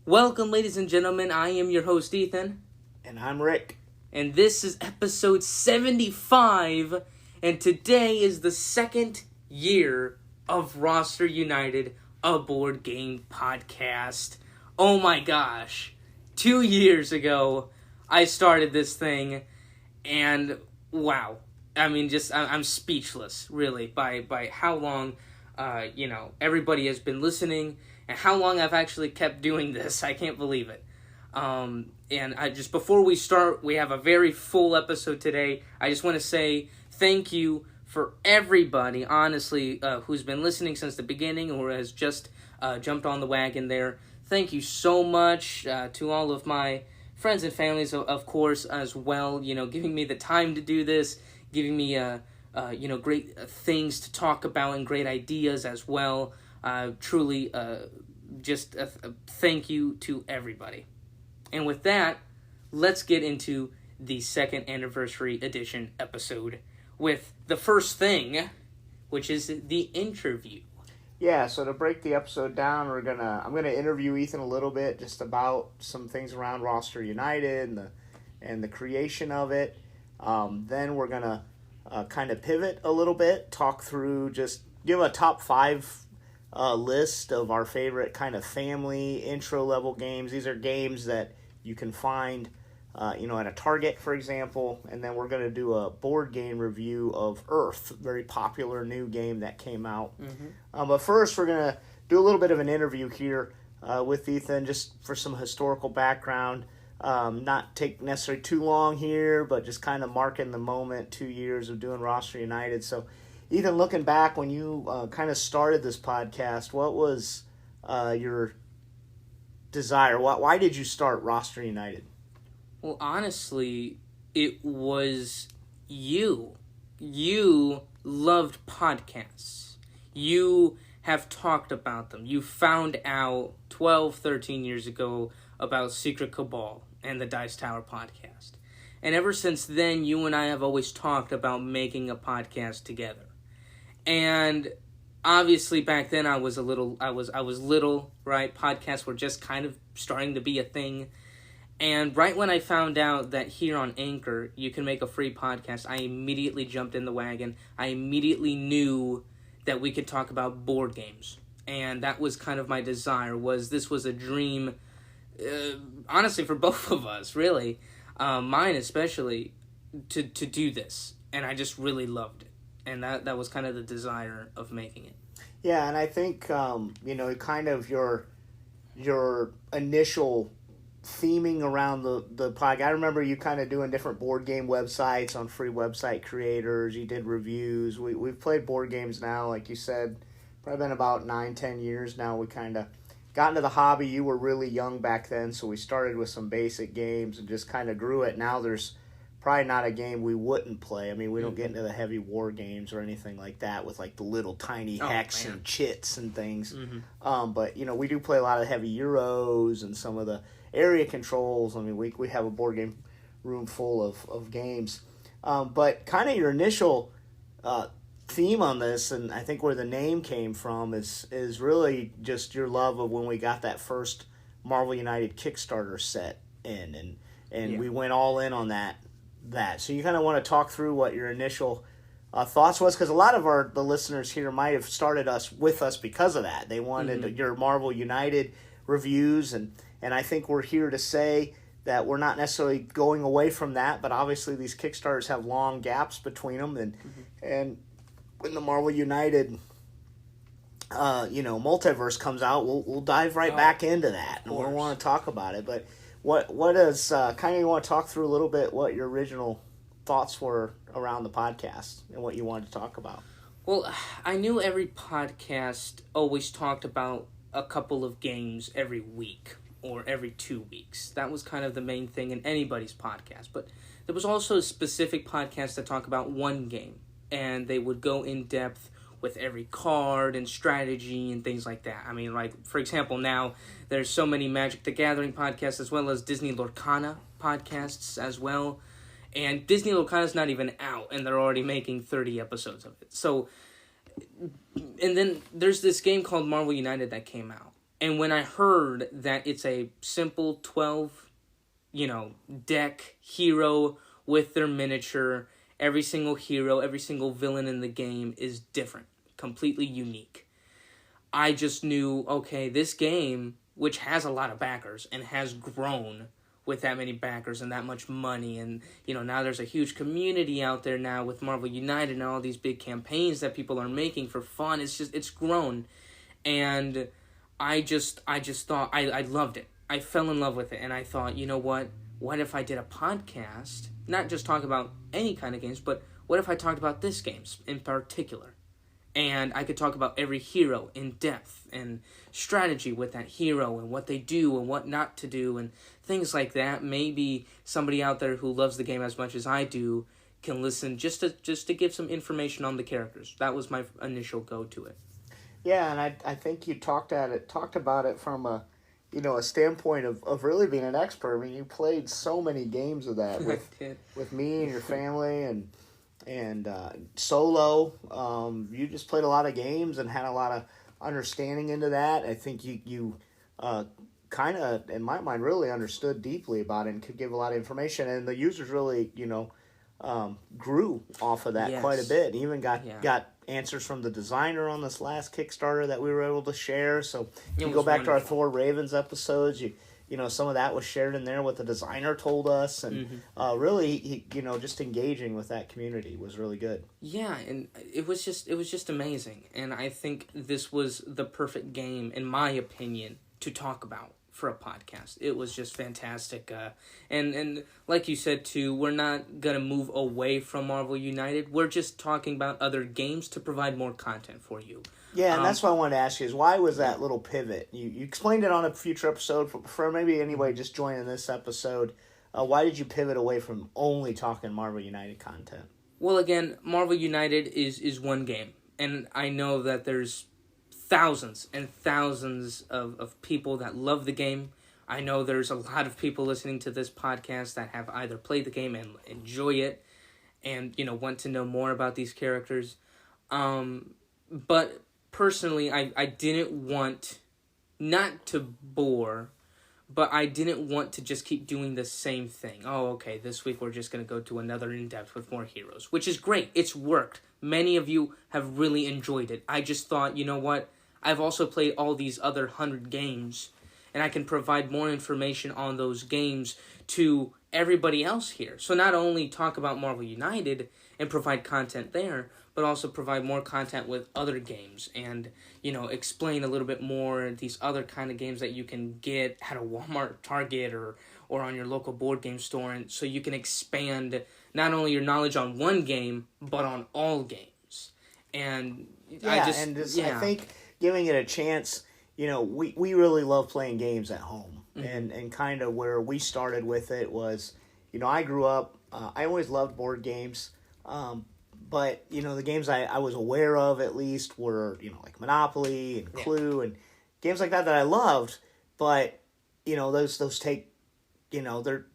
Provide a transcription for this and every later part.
Welcome, ladies and gentlemen. I am your host, Ethan. And I'm Rick. And this is episode 75. And today is the second year of Roster United, a board game podcast. Oh my gosh. 2 years ago, I started this thing. And wow. I mean, I'm speechless, really, by how long, everybody has been listening. And how long I've actually kept doing this. I can't believe it. Before we start, we have a very full episode today. I just want to say thank you for everybody, honestly, who's been listening since the beginning or has just jumped on the wagon there. Thank you so much to all of my friends and families, of course, as well. Giving me the time to do this, giving me great things to talk about and great ideas as well. Truly, just a thank you to everybody. And with that, let's get into the second anniversary edition episode with the first thing, which is the interview. Yeah, so to break the episode down, I'm gonna interview Ethan a little bit just about some things around Roster United and the creation of it. Then we're gonna kind of pivot a little bit, talk through, just give a top 5 list of our favorite kind of family intro level games. These are games that you can find at a Target, for example. And then we're going to do a board game review of Earth, very popular new game that came out. Mm-hmm. But first, we're going to do a little bit of an interview here with Ethan, just for some historical background. Not take necessarily too long here, but just kind of marking the moment, 2 years of doing Roster United. So Ethan, looking back when you kind of started this podcast, what was your desire? Why did you start Roster United? Well, honestly, it was you. You loved podcasts. You have talked about them. You found out 12, 13 years ago about Secret Cabal and the Dice Tower podcast. And ever since then, you and I have always talked about making a podcast together. And obviously back then I was little, right? Podcasts were just kind of starting to be a thing. And right when I found out that here on Anchor you can make a free podcast, I immediately jumped in the wagon. I immediately knew that we could talk about board games. And that was kind of my desire. This was a dream, honestly, for both of us, really. Mine especially, to do this. And I just really loved it. And that was kind of the desire of making it. Yeah, and I think, kind of your initial theming around the podcast. I remember you kind of doing different board game websites on free website creators. You did reviews. We've played board games now, like you said, probably been about 9-10 years now. We kind of got into the hobby. You were really young back then, so we started with some basic games and just kind of grew it. Now there's probably not a game we wouldn't play. I mean, we don't get into the heavy war games or anything like that with like the little tiny hex and chits and things. Mm-hmm. But we do play a lot of heavy Euros and some of the area controls. I mean, we have a board game room full of games. But kind of your initial theme on this, and I think where the name came from, is really just your love of when we got that first Marvel United Kickstarter set in, and we went all in on that. So you kind of want to talk through what your initial thoughts was, because a lot of the listeners here might have started with us because of that. They wanted your Marvel United reviews, and I think we're here to say that we're not necessarily going away from that, but obviously these Kickstarters have long gaps between them, and when the Marvel United multiverse comes out, we'll dive right back into that, and we'll want to talk about it. But what is kind of, you want to talk through a little bit what your original thoughts were around the podcast and what you wanted to talk about? Well, I knew every podcast always talked about a couple of games every week or every 2 weeks. That was kind of the main thing in anybody's podcast. But there was also a specific podcast that talked about one game, and they would go in depth with every card and strategy and things like that. I mean, like, for example, now there's so many Magic the Gathering podcasts as well as Disney Lorcana podcasts as well. And Disney Lorcana's not even out, and they're already making 30 episodes of it. So, and then there's this game called Marvel United that came out. And when I heard that it's a simple 12, deck hero with their miniature, every single hero, every single villain in the game is different, completely unique. I just knew, okay, this game, which has a lot of backers and has grown with that many backers and that much money, and now there's a huge community out there now with Marvel United and all these big campaigns that people are making for fun. It's grown, and I just thought I loved it. I fell in love with it, and I thought, you know what if I did a podcast, not just talk about any kind of games, but what if I talked about this games in particular? And I could talk about every hero in depth and strategy with that hero and what they do and what not to do and things like that. Maybe somebody out there who loves the game as much as I do can listen just to give some information on the characters. That was my initial go to it. Yeah, and I think you talked about it from a standpoint of really being an expert. I mean, you played so many games of that with me and your family and solo. You just played a lot of games and had a lot of understanding into that. I think you kind of, in my mind, really understood deeply about it and could give a lot of information. And the users really, grew off of that quite a bit. Even got answers from the designer on this last Kickstarter that we were able to share. So you go back to our Thor Ravens episodes, some of that was shared in there, what the designer told us, and really, just engaging with that community was really good. Yeah, and it was just amazing, and I think this was the perfect game, in my opinion, to talk about for a podcast. It was just fantastic, and like you said too, we're not gonna move away from Marvel United. We're just talking about other games to provide more content for you. Yeah, and that's what I wanted to ask you is why was that little pivot? You explained it on a future episode for maybe anybody just joining this episode. Why did you pivot away from only talking Marvel United content? Well, again, Marvel United is one game, and I know that there's thousands and thousands of people that love the game. I know there's a lot of people listening to this podcast that have either played the game and enjoy it and, want to know more about these characters. But personally, I didn't want, not to bore, but I didn't want to just keep doing the same thing. Oh, okay, this week we're just going to go to another in-depth with more heroes, which is great. It's worked. Many of you have really enjoyed it. I just thought, you know what? I've also played all these other 100 games, and I can provide more information on those games to everybody else here. So not only talk about Marvel United and provide content there, but also provide more content with other games and, explain a little bit more these other kind of games that you can get at a Walmart, Target, or on your local board game store, and so you can expand not only your knowledge on one game, but on all games. And I think giving it a chance, we really love playing games at home. Mm-hmm. And kind of where we started with it was, I grew up, I always loved board games, but, the games I was aware of at least were, like Monopoly and Clue and games like that I loved, but, those take, they're,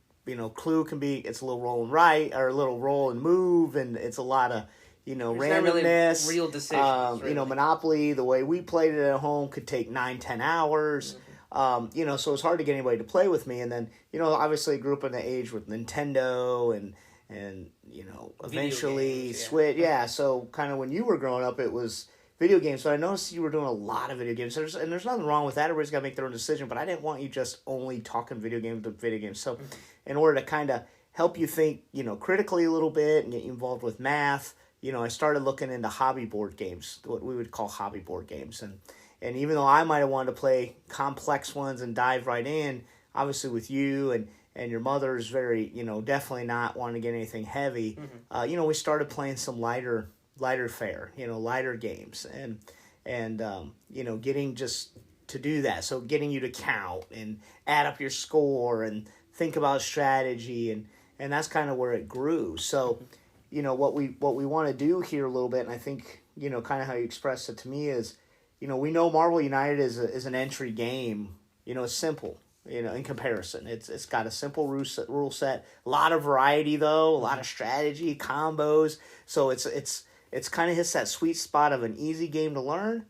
Clue can be, it's a little roll and write, or a little roll and move, and it's a lot of, randomness. Really real decisions. Really. Monopoly, the way we played it at home could take 9-10 hours. Mm-hmm. So it's hard to get anybody to play with me. And then, obviously I grew up in the age with Nintendo and eventually games, Switch. Yeah, so kind of when you were growing up, it was video games. So I noticed you were doing a lot of video games. And there's nothing wrong with that. Everybody's got to make their own decision. But I didn't want you just only talking video games to video games. So in order to kind of help you think, critically a little bit and get you involved with math, I started looking into hobby board games, what we would call hobby board games. And even though I might have wanted to play complex ones and dive right in, obviously with you and your mother is very, definitely not wanting to get anything heavy, we started playing some lighter fare, lighter games. And getting just to do that. So getting you to count and add up your score and think about strategy. And that's kind of where it grew. So... what we want to do here a little bit, and I think, kind of how you expressed it to me is, we know Marvel United is an entry game, it's simple, in comparison. It's got a simple rule set, a lot of variety though, a lot of strategy, combos, so it's kind of hits that sweet spot of an easy game to learn,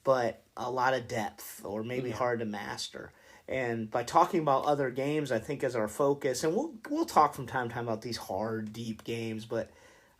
but a lot of depth or maybe Yeah. hard to master. And by talking about other games, I think as our focus, and we'll talk from time to time about these hard, deep games, but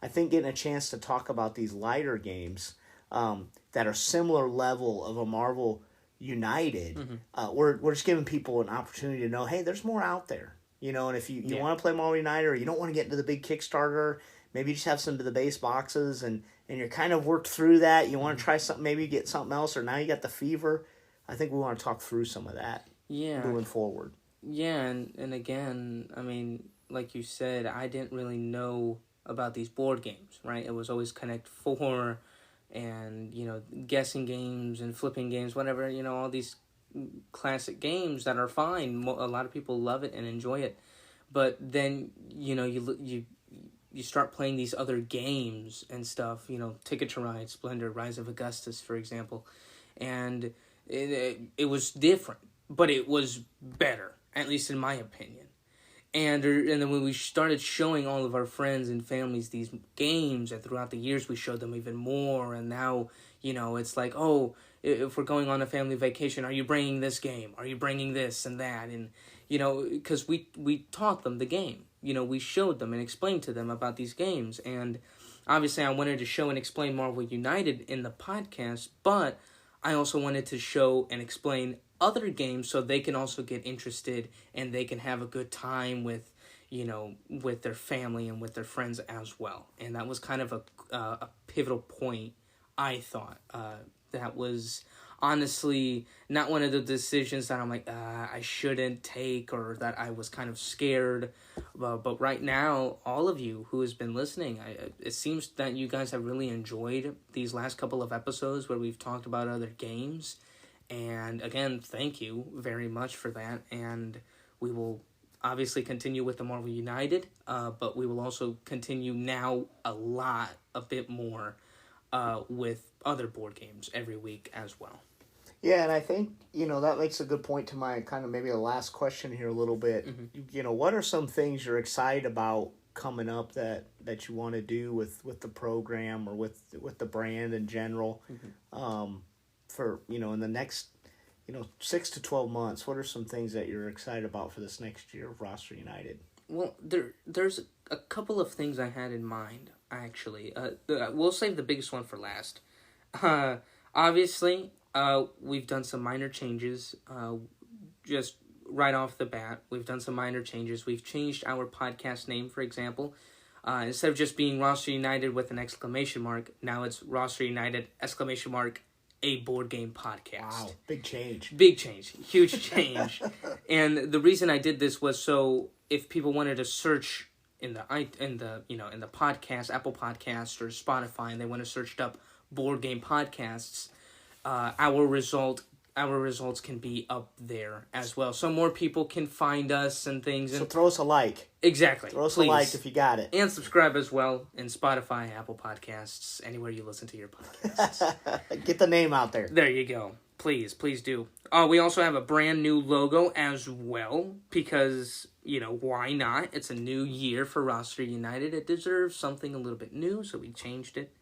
I think getting a chance to talk about these lighter games that are similar level of a Marvel United, we're just giving people an opportunity to know, hey, there's more out there. You know, and if you want to play Marvel United or you don't want to get into the big Kickstarter, maybe you just have some of the base boxes and you're kind of worked through that. You want to try something, maybe get something else, or now you got the fever. I think we want to talk through some of that moving forward. Yeah, and again, I mean, like you said, I didn't really know about these board games, right? It was always Connect 4 and, guessing games and flipping games, whatever, all these classic games that are fine. A lot of people love it and enjoy it. But then, you start playing these other games and stuff, Ticket to Ride, Splendor, Rise of Augustus, for example. And it was different, but it was better, at least in my opinion. And then when we started showing all of our friends and families these games, and throughout the years we showed them even more, and now, it's like, oh, if we're going on a family vacation, are you bringing this game? Are you bringing this and that? And, because we taught them the game. We showed them and explained to them about these games. And obviously I wanted to show and explain Marvel United in the podcast, but I also wanted to show and explain other games so they can also get interested and they can have a good time with, with their family and with their friends as well. And that was kind of a pivotal point, I thought. That was honestly not one of the decisions that I'm like, I shouldn't take, or that I was kind of scared. But right now, all of you who has been listening, it seems that you guys have really enjoyed these last couple of episodes where we've talked about other games. And again, thank you very much for that. And we will obviously continue with the Marvel United, but we will also continue now a bit more with other board games every week as well. Yeah, and I think, that makes a good point to my kind of maybe the last question here a little bit. Mm-hmm. What are some things you're excited about coming up that you want to do with the program or with the brand in general? Mm-hmm. For, in the next, 6 to 12 months, what are some things that you're excited about for this next year of Roster United? Well, there's a couple of things I had in mind, actually. We'll save the biggest one for last. Obviously, we've done some minor changes, just right off the bat. We've done some minor changes. We've changed our podcast name, for example. Instead of just being Roster United with an exclamation mark, now it's Roster United, exclamation mark, a board game podcast. Wow, big change. Big change. Huge change. And the reason I did this was so if people wanted to search in the podcast, Apple Podcasts or Spotify, and they want to search up board game podcasts, our results can be up there as well, so more people can find us and things. And so throw us a like. Exactly. Throw us a like if you got it. And subscribe as well in Spotify, Apple Podcasts, anywhere you listen to your podcasts. Get the name out there. There you go. Please do. We also have a brand new logo as well, because, why not? It's a new year for Roster United. It deserves something a little bit new, so we changed it.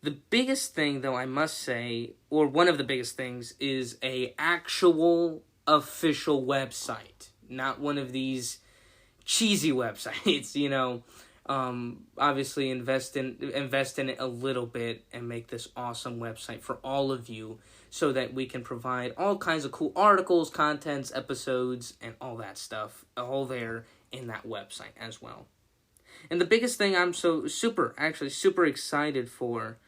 The biggest thing, though, I must say, or one of the biggest things, is a actual official website. Not one of these cheesy websites, obviously invest in it a little bit and make this awesome website for all of you so that we can provide all kinds of cool articles, contents, episodes, and all that stuff all there in that website as well. And the biggest thing I'm super excited for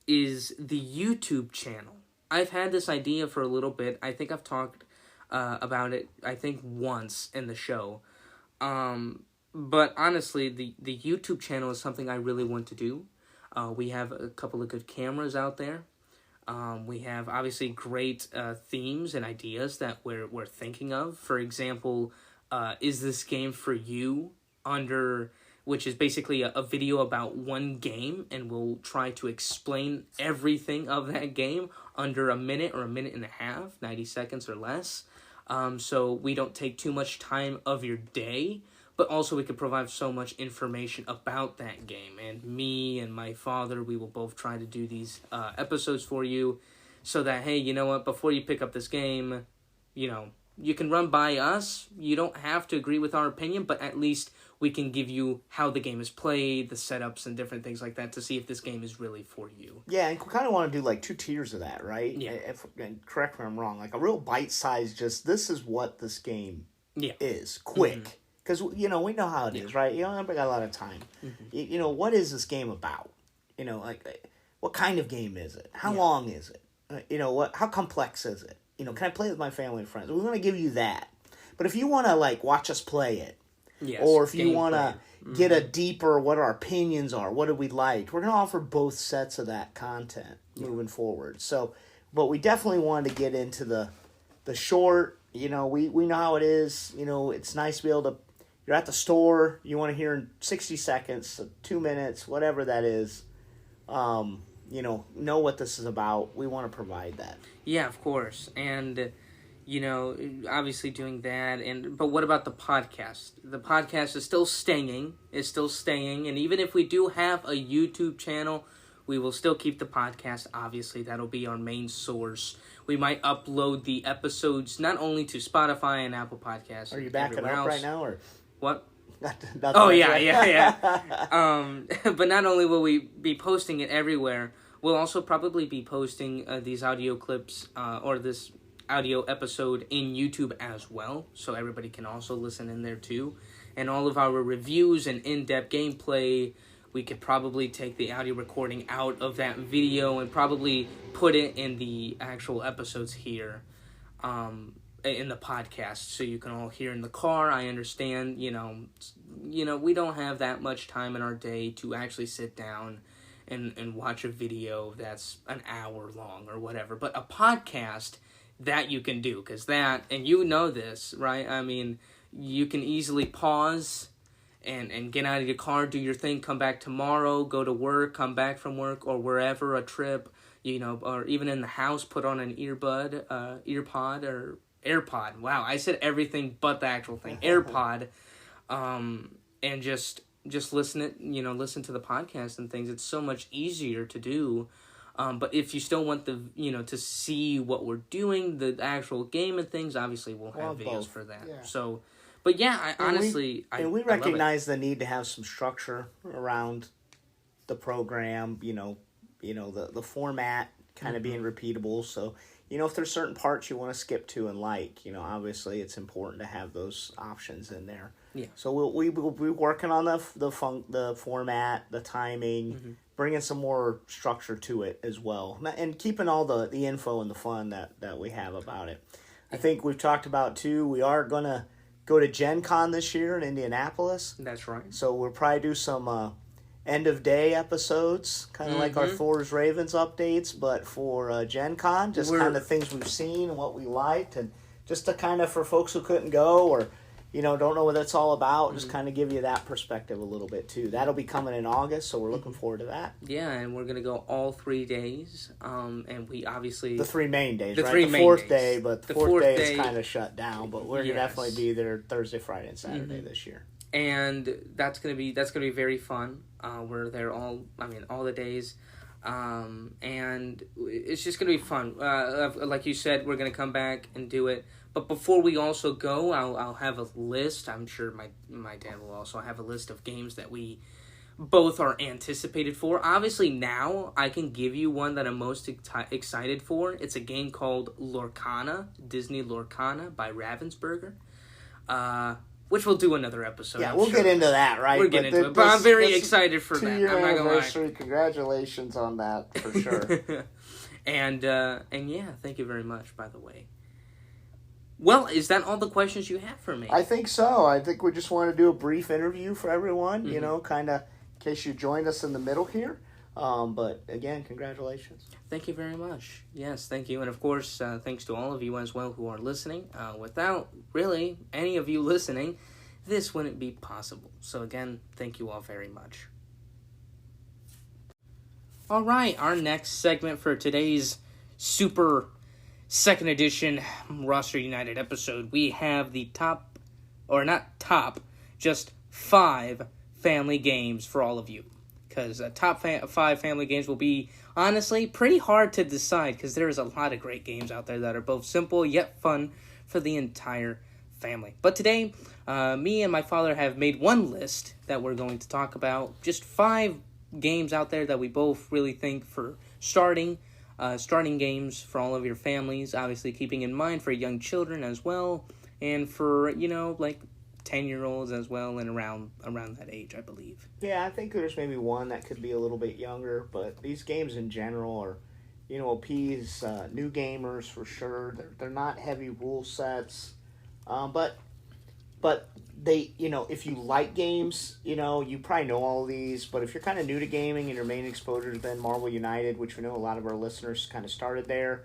is the YouTube channel. I've had this idea for a little bit. I think I've talked about it, once in the show. But honestly, the YouTube channel is something I really want to do. We have a couple of good cameras out there. We have obviously great themes and ideas that we're thinking of. For example, Is This Game For You? Which is basically a video about one game, and we'll try to explain everything of that game under a minute or a minute and a half, 90 seconds or less. So we don't take too much time of your day, but also we could provide so much information about that game. And me and my father, we will both try to do these episodes for you. so that, hey, you know what, before you pick up this game, you can run by us. You don't have to agree with our opinion, but at least we can give you how the game is played, the setups, and different things like that to see if this game is really for you. Yeah, and we kind of want to do like 2 tiers of that, right? Yeah. And correct me if I'm wrong. Like a real bite size, just this is what this game is. Quick. Because, we know how it is, right? Everybody got a lot of time. What is this game about? Like what kind of game is it? How long is it? How complex is it? Can I play it with my family and friends? We want to give you that. But if you want to, like, watch us play it, or if you want to get a deeper, what our opinions are, what do we like, we're going to offer both sets of that content moving forward. So, but we definitely wanted to get into the short, we know how it is. It's nice to be able to, you're at the store, you want to hear in 60 seconds, 2 minutes, whatever that is, know what this is about. We want to provide that. Yeah, of course. And, obviously doing that. But what about the podcast? The podcast is still staying. And even if we do have a YouTube channel, we will still keep the podcast. Obviously, that'll be our main source. We might upload the episodes not only to Spotify and Apple Podcasts. Are you backing up right now? Or what? Oh, yeah. But not only will we be posting it everywhere, we'll also probably be posting these audio clips or this audio episode in YouTube as well, so everybody can also listen in there too. And all of our reviews and in-depth gameplay, we could probably take the audio recording out of that video and probably put it in the actual episodes here in the podcast, so you can all hear in the car. I understand, we don't have that much time in our day to actually sit down and watch a video that's an hour long or whatever. But a podcast, that you can do, because that, and this, right? I mean, you can easily pause and get out of your car, do your thing, come back tomorrow, go to work, come back from work, or wherever, a trip, or even in the house, put on an earbud, earpod, or AirPod. Wow, I said everything but the actual thing. AirPod, and just listen to the podcast and things. It's so much easier to do. But if you still want to see what we're doing, the actual game and things, obviously we'll have videos both. for that. Yeah. So, but yeah, we recognize the need to have some structure around the program. The format kind of being repeatable. So, if there's certain parts you want to skip to and obviously it's important to have those options in there. Yeah. So we'll be working on the format, the timing, bringing some more structure to it as well, and keeping all the info and the fun that we have about it. I think we've talked about too. We are gonna go to Gen Con this year in Indianapolis. That's right. So we'll probably do some end of day episodes, kind of like our Thor's Ravens updates, but for Gen Con, just kind of things we've seen and what we liked, and just to kind of, for folks who couldn't go or don't know what that's all about, just kind of give you that perspective a little bit too. That'll be coming in August, so we're looking forward to that. Yeah, and we're gonna go all 3 days. And we obviously the 3 main days, right? The fourth days. Day, but the fourth day is kind of shut down. But we're gonna definitely be there Thursday, Friday, and Saturday this year. And that's gonna be very fun. We're there all the days. And it's just gonna be fun. Like you said, we're gonna come back and do it. But before we also go, I'll have a list. I'm sure my dad will also have a list of games that we both are anticipated for. Obviously, now I can give you one that I'm most excited for. It's a game called Lorcana, Disney Lorcana by Ravensburger, which we'll do another episode. Yeah, we'll get into that, right? We're getting into it, but I'm very excited for that. 2-year I'm not gonna anniversary. Congratulations on that, for sure. And yeah, thank you very much, by the way. Well, is that all the questions you have for me? I think so. I think we just want to do a brief interview for everyone, kind of in case you joined us in the middle here. But again, congratulations. Thank you very much. Yes, thank you. And of course, thanks to all of you as well who are listening. Without really any of you listening, this wouldn't be possible. So again, thank you all very much. All right, our next segment for today's super second edition Roster United episode, we have the just 5 family games for all of you. because top 5 family games will be, honestly, pretty hard to decide because there's a lot of great games out there that are both simple yet fun for the entire family. But today, me and my father have made one list that we're going to talk about. Just 5 games out there that we both really think for starting games for all of your families, obviously keeping in mind for young children as well, and for, 10-year-olds as well, and around that age, I believe. Yeah, I think there's maybe one that could be a little bit younger, but these games in general are, appease new gamers for sure. They're not heavy rule sets, but they, if you like games, you probably know all of these, but if you're kind of new to gaming and your main exposure has been Marvel United, which we know a lot of our listeners kind of started there,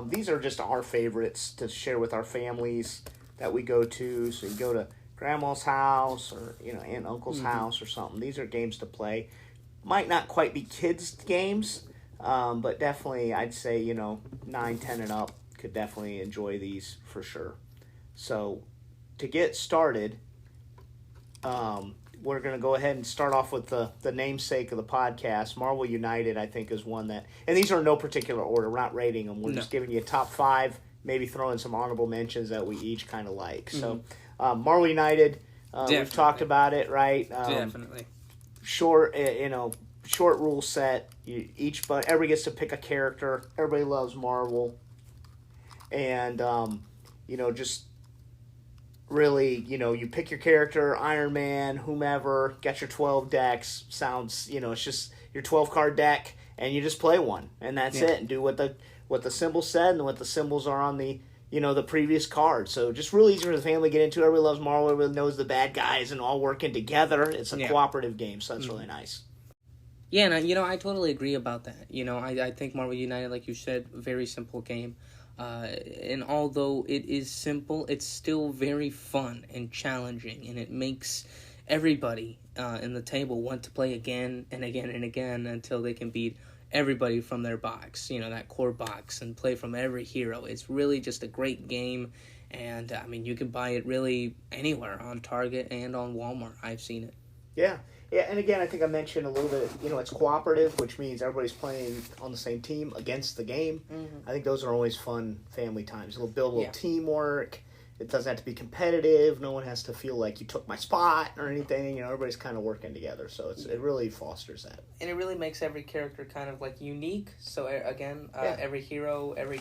these are just our favorites to share with our families that we go to. So you go to grandma's house or, aunt and uncle's house or something. These are games to play. Might not quite be kids' games, but definitely I'd say, 9, 10 and up could definitely enjoy these for sure. So to get started, we're going to go ahead and start off with the namesake of the podcast. Marvel United, I think, is one that... And these are in no particular order. We're not rating them. We're just giving you a top 5, maybe throw in some honorable mentions that we each kind of like. So, Marvel United, we've talked about it, right? Definitely. Short rule set. Everybody gets to pick a character. Everybody loves Marvel. And, just really, you pick your character, Iron Man, whomever, get your 12 decks. Sounds, it's just your 12-card deck, and you just play one. And that's it. And do what the symbol said and what the symbols are on the the previous card. So just really easy for the family to get into. Everybody loves Marvel. Everybody knows the bad guys and all working together. It's a cooperative game, so that's really nice. Yeah, and I totally agree about that. I think Marvel United, like you said, very simple game. And although it is simple, it's still very fun and challenging, and it makes everybody in the table want to play again and again and again until they can beat everybody from their box, that core box, and play from every hero. It's really just a great game, and you can buy it really anywhere on Target and on Walmart. I've seen it. Yeah, and again, I think I mentioned a little bit, it's cooperative, which means everybody's playing on the same team against the game. I think those are always fun family times. It'll build a little teamwork. It doesn't have to be competitive. No one has to feel like you took my spot or anything. Everybody's kind of working together, so it really fosters that. And it really makes every character kind of like unique. So again, every hero, every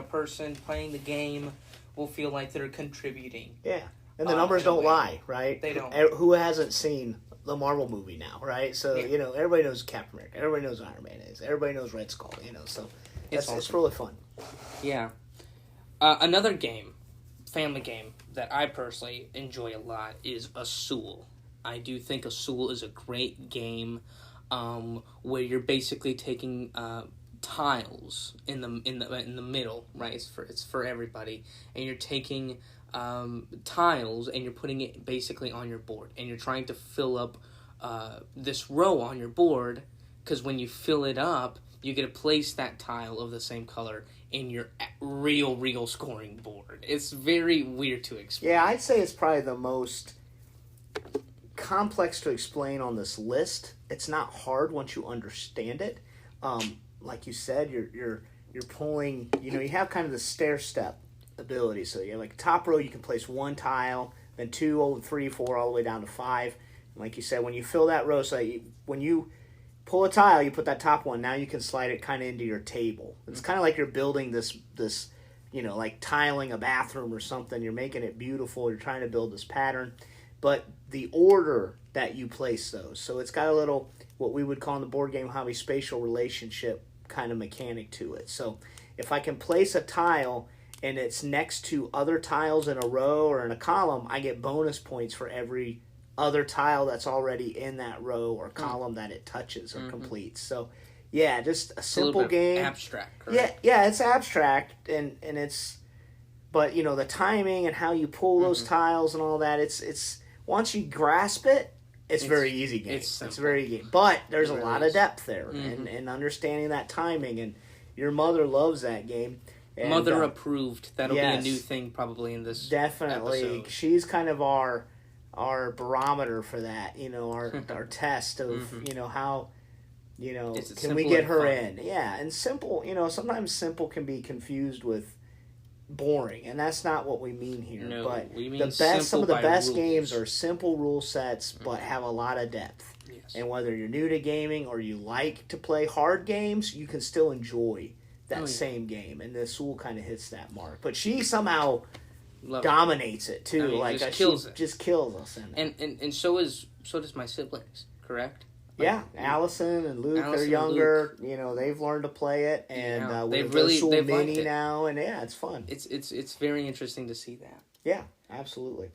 person playing the game will feel like they're contributing. Yeah, and the numbers don't lie, right? They don't. Who hasn't seen the Marvel movie now, right? So everybody knows Captain America. Everybody knows Iron Man is. Everybody knows Red Skull. So it's really fun. Yeah. Another game. Family game that I personally enjoy a lot is Azul. I do think Azul is a great game where you're basically taking tiles in the middle, right? It's for everybody, and you're taking tiles and you're putting it basically on your board, and you're trying to fill up this row on your board, because when you fill it up, you get to place that tile of the same color in your real scoring board. It's very weird to explain. Yeah, I'd say it's probably the most complex to explain on this list. It's not hard once you understand it. Like you said, you're pulling. You have kind of the stair step ability. So you have like top row, you can place 1 tile, then 2, 3, 4, all the way down to 5. And like you said, when you fill that row, when you pull a tile, you put that top one, now you can slide it kind of into your table. It's kind of like you're building this like tiling a bathroom or something. You're making it beautiful. You're trying to build this pattern. But the order that you place those, so it's got a little, what we would call in the board game hobby, spatial relationship kind of mechanic to it. So if I can place a tile and it's next to other tiles in a row or in a column, I get bonus points for every other tile that's already in that row or column that it touches or completes. So, yeah, just a simple game. Abstract, correct? Yeah, it's abstract, and it's, but the timing and how you pull those tiles and all that, it's once you grasp it, it's very easy game. It's very easy, but there's a lot of depth there, and understanding that timing, and your mother loves that game. And, mother approved. That'll be a new thing probably in this. Definitely, episode. She's kind of our our barometer for that. Our test of how. Can we get her in? Yeah, and simple. Sometimes simple can be confused with boring, and that's not what we mean here. No, but we mean the best, some of the best rules. games are simple rule sets, but have a lot of depth. Yes. And whether you're new to gaming or you like to play hard games, you can still enjoy that same game. And this Sewell kind of hits that mark, but she somehow dominates it too. Just kills it. Just kills us in it. And so does my siblings. Correct. Yeah, Allison and Luke, they're younger. They've learned to play it, and they've Mini now, and it's fun. It's very interesting to see that. Yeah, absolutely.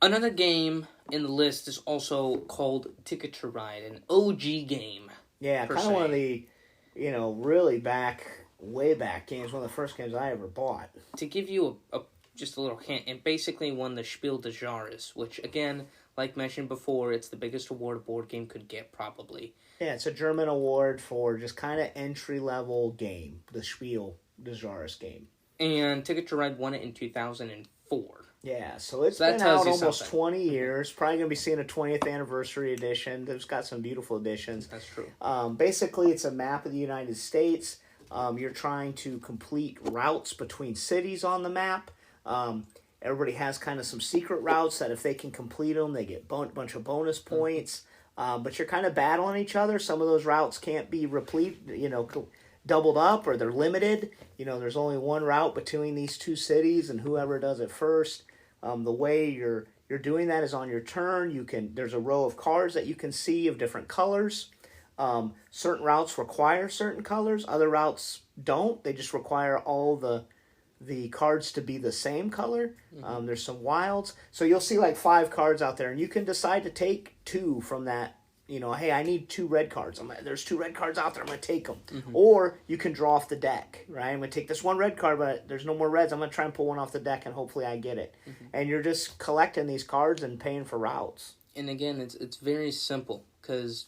Another game in the list is also called Ticket to Ride, an OG game. Yeah, kind of one of the, really way back games. One of the first games I ever bought. To give you just a little hint, it basically won the Spiel des Jahres, which again, like mentioned before, it's the biggest award a board game could get, probably. Yeah, it's a German award for just kind of entry-level game, the Spiel des Jahres game. And Ticket to Ride won it in 2004. Yeah, so it's been out almost 20 years. Probably going to be seeing a 20th anniversary edition. It's got some beautiful editions. That's true. Basically, it's a map of the United States. You're trying to complete routes between cities on the map. Everybody has kind of some secret routes that if they can complete them, they get a bunch of bonus points. But you're kind of battling each other. Some of those routes can't be doubled up, or they're limited. There's only one route between these two cities, and whoever does it first. The way you're doing that is on your turn. There's a row of cards that you can see of different colors. Certain routes require certain colors. Other routes don't. They just require all the cards to be the same color. There's some wilds. So you'll see like 5 cards out there, and you can decide to take 2 from that. Hey, I need 2 red cards. There's 2 red cards out there. I'm going to take them. Or you can draw off the deck, right? I'm going to take this 1 red card, but there's no more reds. I'm going to try and pull one off the deck, and hopefully I get it. And you're just collecting these cards and paying for routes. And again, it's very simple because,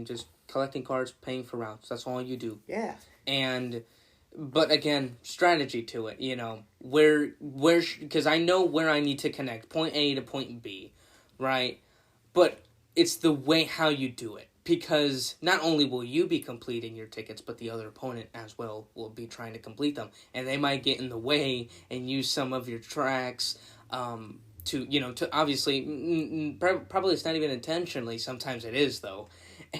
just collecting cards, paying for routes. That's all you do. Yeah. But again, strategy to it, because I know where I need to connect, point A to point B, right? But it's the way how you do it, because not only will you be completing your tickets, but the other opponent as well will be trying to complete them, and they might get in the way and use some of your tracks to obviously, probably it's not even intentionally, sometimes it is though.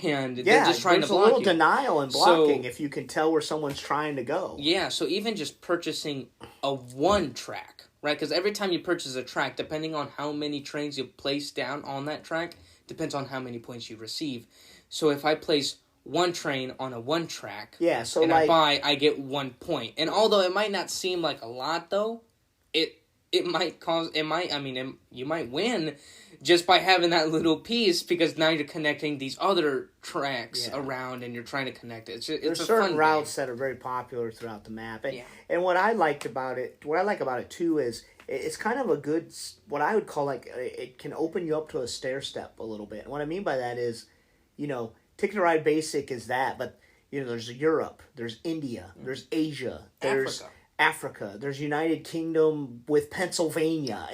And they're just trying to block you. There's a little denial in blocking if you can tell where someone's trying to go. Yeah, so even just purchasing a 1 track, right? Because every time you purchase a track, depending on how many trains you place down on that track, depends on how many points you receive. So if I place 1 train on a 1 track, I get 1 point. And although it might not seem like a lot, though, you might win just by having that little piece, because now you're connecting these other tracks around and you're trying to connect it. There's certain routes that are very popular throughout the map. And what I like about it too is it's kind of a good, what I would call it can open you up to a stair step a little bit. And what I mean by that is, Ticket to Ride Basic is that, but there's Europe, there's India, there's Asia, there's Africa, there's United Kingdom with Pennsylvania,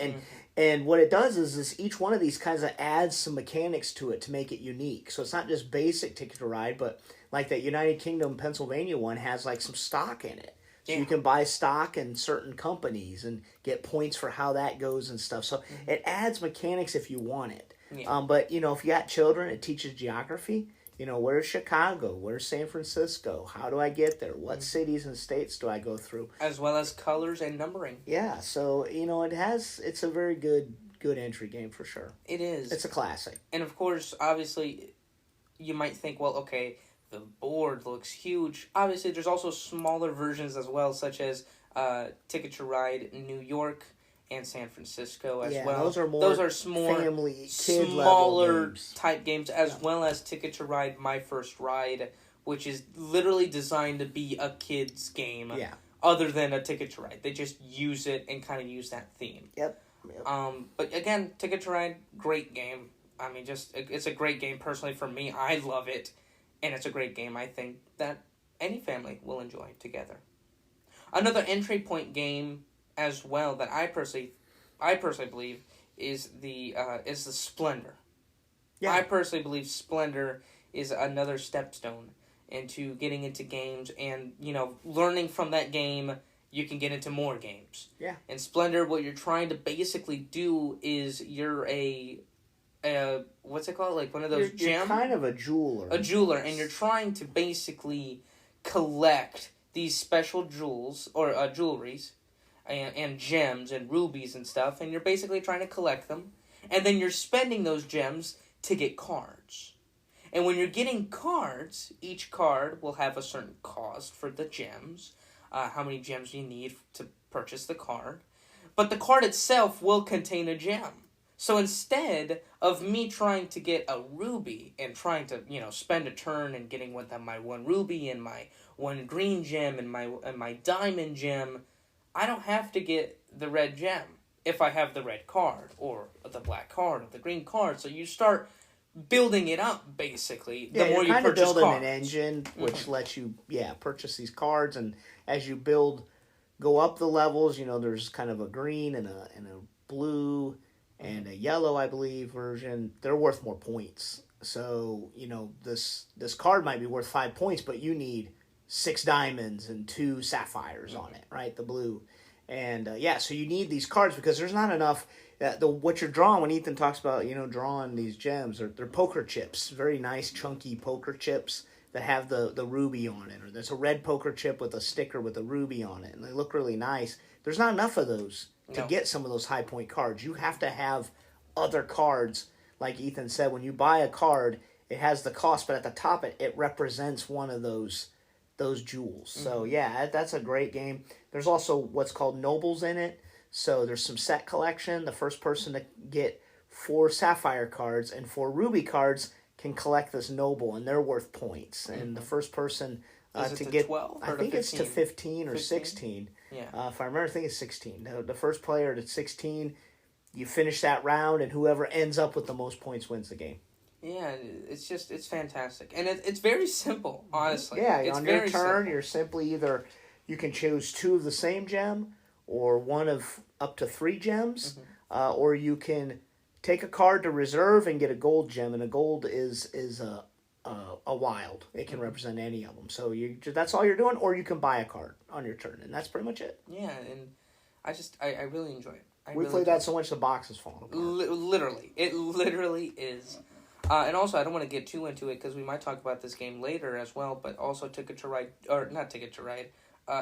and what it does is each one of these kinds of adds some mechanics to it to make it unique. So it's not just basic Ticket to Ride, but like that United Kingdom Pennsylvania one has like some stock in it. So you can buy stock in certain companies and get points for how that goes and stuff. So it adds mechanics if you want it. Yeah. But if you got children, it teaches geography. Where's Chicago? Where's San Francisco? How do I get there? What cities and states do I go through? As well as colors and numbering. Yeah, so, it's a very good entry game for sure. It is. It's a classic. And of course, obviously, you might think, well, okay, the board looks huge. Obviously, there's also smaller versions as well, such as Ticket to Ride New York and San Francisco as well. Those are family, smaller type games, as well as Ticket to Ride My First Ride, which is literally designed to be a kid's game. Yeah. Other than a Ticket to Ride, they just use it and kind of use that theme. Yep. But again, Ticket to Ride, great game. It's a great game personally for me. I love it, and it's a great game. I think that any family will enjoy together. Another entry point game as well that I personally believe is the Splendor. Yeah. I personally believe Splendor is another stepstone into getting into games, and learning from that game, you can get into more games. Yeah. In Splendor, what you're trying to basically do is you're a what's it called? Like one of those You're kind of a jeweler. A jeweler, and you're trying to basically collect these special jewels or jewelries and gems and rubies and stuff, and you're basically trying to collect them, and then you're spending those gems to get cards. And when you're getting cards, each card will have a certain cost for the gems, how many gems you need to purchase the card, but the card itself will contain a gem. So instead of me trying to get a ruby and trying to, spend a turn and getting my one ruby and my one green gem and my diamond gem, I don't have to get the red gem if I have the red card or the black card or the green card. So you start building it up, basically, the more you purchase cards. You're kind of building an engine which lets you, purchase these cards, and as you go up the levels, there's kind of a green and a blue and a yellow, I believe, version. They're worth more points. So, this card might be worth 5 points, but you need 6 diamonds and 2 sapphires on it, right? The blue. And, so you need these cards because there's not enough. What you're drawing, when Ethan talks about, drawing these gems, they're poker chips, very nice, chunky poker chips that have the ruby on it. Or there's a red poker chip with a sticker with a ruby on it, and they look really nice. There's not enough of those to get some of those high point cards. You have to have other cards. Like Ethan said, when you buy a card, it has the cost, but at the top it represents one of those jewels. So that's a great game. There's also what's called nobles in it. So there's some set collection. The first person to get 4 sapphire cards and 4 ruby cards can collect this noble, and they're worth points. And the first person to get 12 I think it's to 15 or 16. Yeah. If I remember, I think it's 16. The first player to 16, you finish that round, and whoever ends up with the most points wins the game. Yeah, it's fantastic. And it's very simple, honestly. Yeah, it's on your turn, simple. You're simply either, you can choose 2 of the same gem, or 1 of up to 3 gems, or you can take a card to reserve and get a gold gem, and a gold is a wild. It can represent any of them. So that's all you're doing, or you can buy a card on your turn, and that's pretty much it. Yeah, and I really enjoy it. We played that so much the box is falling apart. Literally. It literally is. And also, I don't want to get too into it because we might talk about this game later as well, but also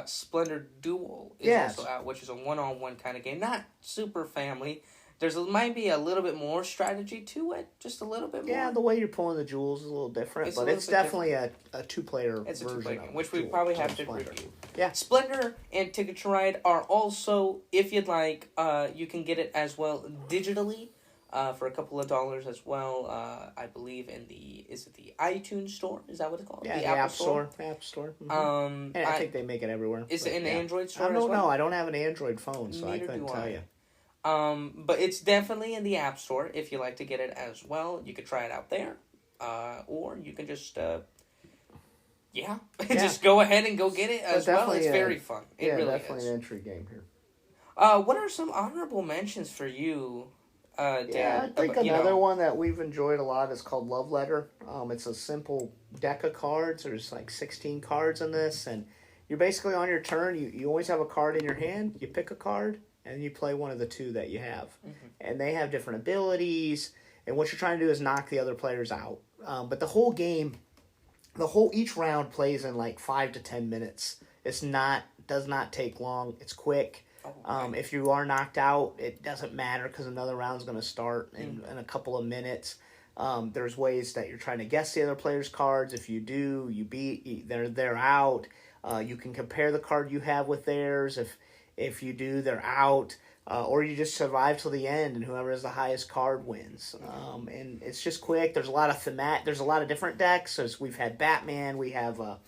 Splendor Duel is also out, which is a one-on-one kind of game. Not super family. Might be a little bit more strategy to it, just a little bit more. Yeah, the way you're pulling the jewels is a little different, but it's definitely a 2-player version. It's a 2-player game, which we probably have to Splendor. review. Yeah. Splendor and Ticket to Ride are also, if you'd like, you can get it as well digitally for a couple of dollars as well. I believe in the iTunes store? Is that what it's called? Yeah, the App Store. App Store. Mm-hmm. And I think they make it everywhere. Is it in the Android store? I don't know. I don't have an Android phone, so Neither I couldn't tell you. But it's definitely in the App Store if you like to get it as well. You could try it out there. Or you can just, just go ahead and go get it as well. It's very fun. It really definitely an entry game here. What are some honorable mentions for you, Dan? I think another one that we've enjoyed a lot is called Love Letter. It's a simple deck of cards. There's like 16 cards in this, and you're basically on your turn. You always have a card in your hand. You pick a card, and you play one of the 2 that you have. And they have different abilities, and what you're trying to do is knock the other players out. But the whole game, each round plays in like 5 to 10 minutes. Does not take long. It's quick. If you are knocked out, it doesn't matter because another round's going to start in a couple of minutes. There's ways that you're trying to guess the other player's cards. If you do, you beat, they're out. You can compare the card you have with theirs. If you do, they're out. Or you just survive till the end, and whoever has the highest card wins. And it's just quick. There's a lot of different decks. So we've had Batman. We have a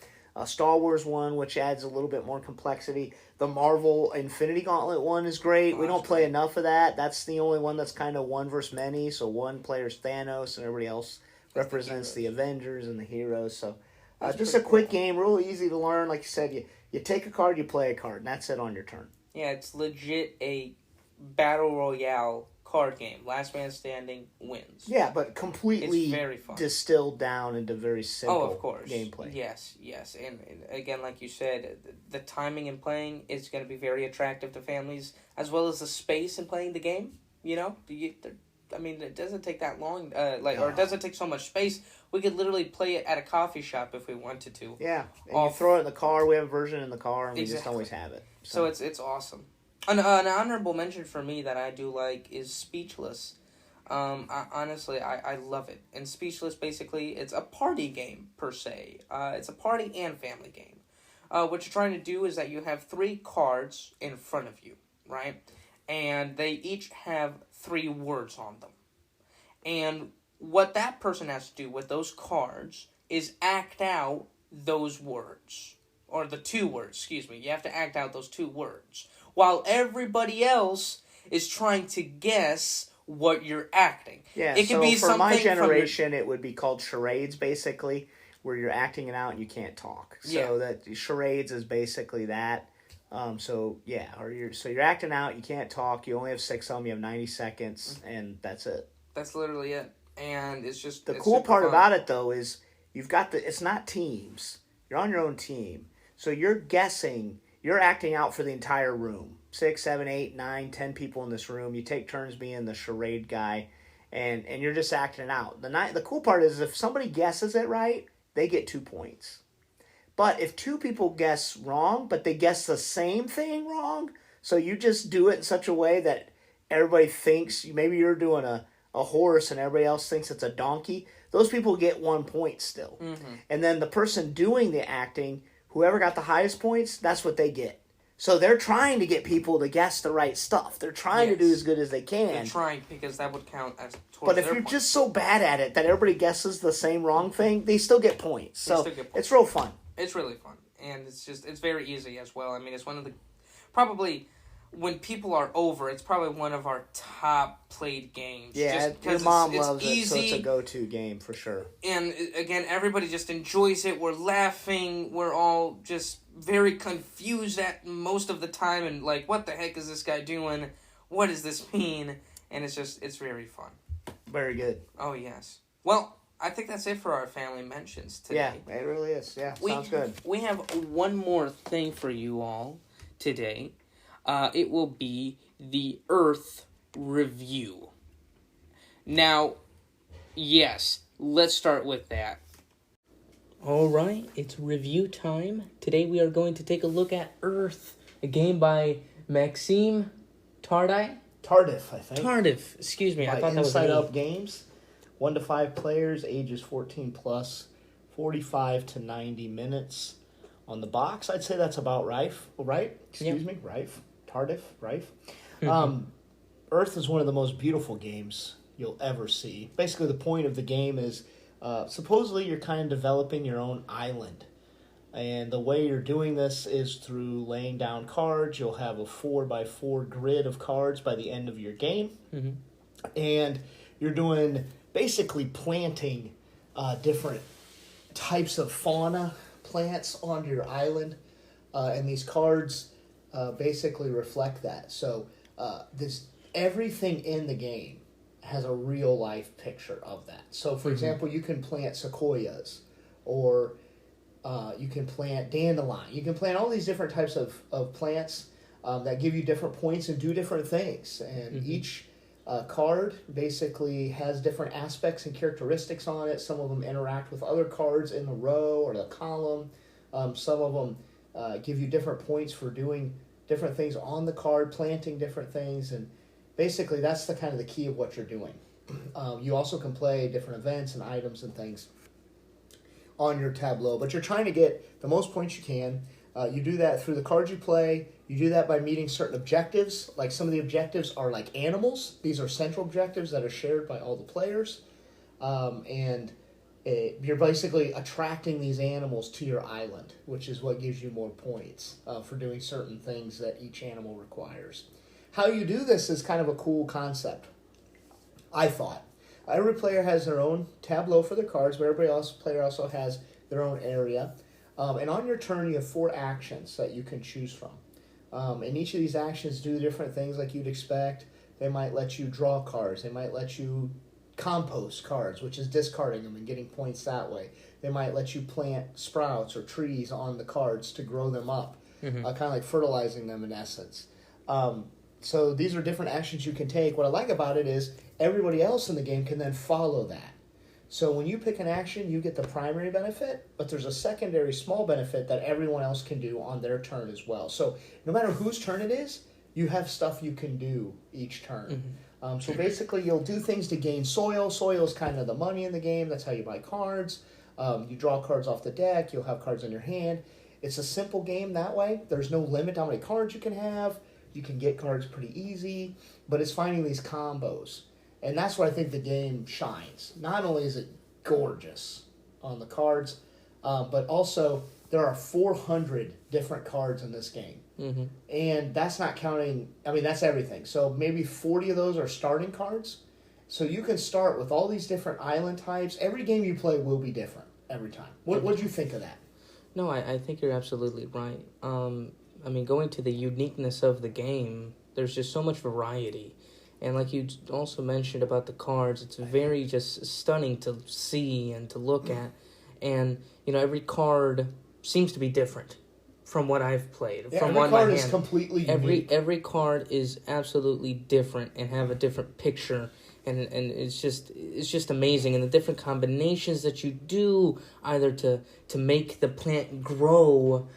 Star Wars one, which adds a little bit more complexity. The Marvel Infinity Gauntlet one is great. We don't play enough of that. That's the only one that's kind of one versus many. So one player's Thanos, and everybody else represents the Avengers and the heroes. So just a quick game, real easy to learn. Like you said, you take a card, you play a card, and that's it on your turn. Yeah, it's legit a battle royale card game. Last man standing wins. Yeah, but completely It's very fun. distilled down into very simple Of course. gameplay. Yes. And again, like you said, the timing in playing is going to be very attractive to families, as well as the space in playing the game. You know, it doesn't take that long, or it doesn't take so much space. We could literally play it at a coffee shop if we wanted to. Yeah, and you throw it in the car. We have a version in the car, and we just always have it. So it's awesome. An honorable mention for me that I do like is Speechless. Honestly, I love it. And Speechless, basically, it's a party game, per se. It's a party and family game. What you're trying to do is that you have 3 cards in front of you, right? And they each have 3 words on them. And what that person has to do with those cards is act out those words. Or the 2 words, excuse me. You have to act out those 2 words. While everybody else is trying to guess what you're acting. Yeah, it can be for something my generation, it would be called charades, basically, where you're acting it out and you can't talk. So that charades is basically that. So you're acting out, you can't talk, you only have 6 of them, you have 90 seconds, and that's it. That's literally it. And it's just the cool part about it though is it's not teams. You're on your own team. So you're guessing, you're acting out for the entire room. 6, 7, 8, 9, 10 people in this room. You take turns being the charade guy, and you're just acting it out. The cool part is if somebody guesses it right, they get 2 points. But if 2 people guess wrong, but they guess the same thing wrong, so you just do it in such a way that everybody thinks, maybe you're doing a horse and everybody else thinks it's a donkey, those people get 1 point still. Mm-hmm. And then the person doing the acting, whoever got the highest points, that's what they get. So they're trying to get people to guess the right stuff. They're trying to do as good as they can. They're trying, because that would count as towards But if you're just so bad at it that everybody guesses the same wrong thing, they still get points. So it's real fun. It's really fun. And it's very easy as well. I mean, it's one of the, probably, when people are over, it's probably one of our top played games. Yeah, your mom loves it, so it's a go-to game for sure. And again, everybody just enjoys it. We're laughing. We're all just very confused at most of the time, and like, what the heck is this guy doing? What does this mean? And it's very fun. Very good. Oh, yes. Well, I think that's it for our family mentions today. Yeah, it really is. Yeah, sounds good. We have one more thing for you all today. It will be the Earth review. Now, yes, let's start with that. Alright, it's review time. Today we are going to take a look at Earth, a game by Maxime Tardif, I think. Tardif, excuse me, I thought that was Inside Up Games. 1 to 5 players, ages 14 plus, 45 to 90 minutes. On the box, I'd say that's about Rife, right? Excuse me, Rife. Tardif, Rife. Earth is one of the most beautiful games you'll ever see. Basically, the point of the game is, supposedly you're kind of developing your own island. And the way you're doing this is through laying down cards. You'll have a 4x4 grid of cards by the end of your game. Mm-hmm. And you're doing, basically planting different types of fauna, plants onto your island. And these cards basically reflect that. So everything in the game has a real life picture of that. So for example, you can plant sequoias, or you can plant dandelion. You can plant all these different types of plants that give you different points and do different things. And each card basically has different aspects and characteristics on it. Some of them interact with other cards in the row or the column. Some of them give you different points for doing different things on the card, planting different things, and basically that's the kind of the key of what you're doing. You also can play different events and items and things on your tableau, but you're trying to get the most points you can. You do that through the cards you play. You do that by meeting certain objectives. Like some of the objectives are like animals. These are central objectives that are shared by all the players. You're basically attracting these animals to your island, which is what gives you more points for doing certain things that each animal requires. How you do this is kind of a cool concept, I thought. Every player has their own tableau for their cards, but every player also has their own area. And on your turn, you have 4 actions that you can choose from. And each of these actions do different things like you'd expect. They might let you draw cards. They might let you compost cards, which is discarding them and getting points that way. They might let you plant sprouts or trees on the cards to grow them up, kind of like fertilizing them in essence. So these are different actions you can take. What I like about it is everybody else in the game can then follow that. So when you pick an action, you get the primary benefit, but there's a secondary small benefit that everyone else can do on their turn as well. So no matter whose turn it is, you have stuff you can do each turn. So basically, you'll do things to gain soil. Soil is kind of the money in the game. That's how you buy cards. You draw cards off the deck. You'll have cards in your hand. It's a simple game that way. There's no limit on how many cards you can have. You can get cards pretty easy, but it's finding these combos. And that's where I think the game shines. Not only is it gorgeous on the cards, but also there are 400 different cards in this game. And that's not counting, that's everything. So maybe 40 of those are starting cards. So you can start with all these different island types. Every game you play will be different every time. What do you think of that? No, I think you're absolutely right. Going to the uniqueness of the game, there's just so much variety. And like you also mentioned about the cards, it's very just stunning to see and to look at. And, every card seems to be different from what I've played. Yeah, every card is completely unique. Every card is absolutely different and have a different picture. And it's just amazing. And the different combinations that you do either to make the plant grow,